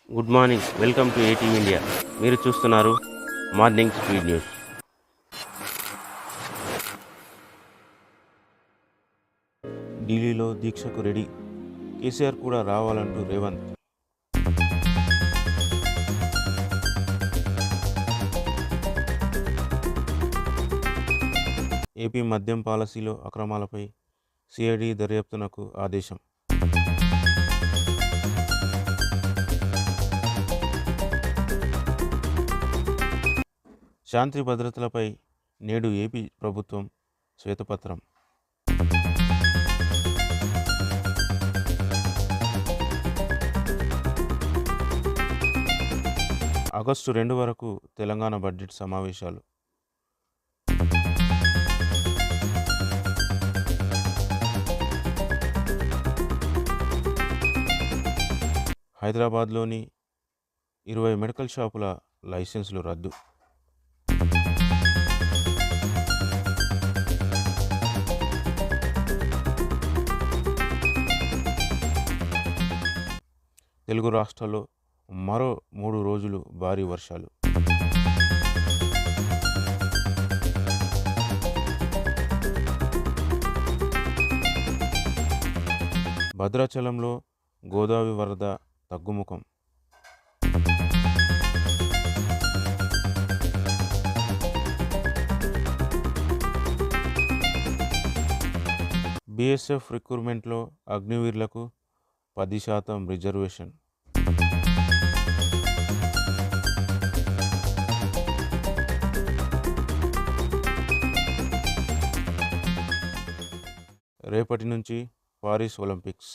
Good morning. Welcome to ATV India. మీరు చూస్తున్నారు morning speed news. ఢిల్లీలో దీక్షకు రెడీ, కేసీఆర్ కూడా రావాలంటూ రేవంత్. ఏపీ మద్యం పాలసీలో అక్రమాలపై సిఐడి దర్యాప్తునకు ఆదేశం. శాంతి భద్రతలపై నేడు ఏపీ ప్రభుత్వం శ్వేతపత్రం. ఆగస్టు 2 వరకు తెలంగాణ బడ్జెట్ సమావేశాలు. హైదరాబాద్లోని 20 మెడికల్ షాపుల లైసెన్సులు రద్దు. తెలుగు రాష్ట్రాల్లో మరో 3 రోజులు భారీ వర్షాలు. భద్రాచలంలో గోదావరి వరద తగ్గుముఖం. బీఎస్ఎఫ్ రిక్రూట్మెంట్లో అగ్నివీరులకు 10% రిజర్వేషన్. రేపటి నుంచి పారిస్ ఒలింపిక్స్.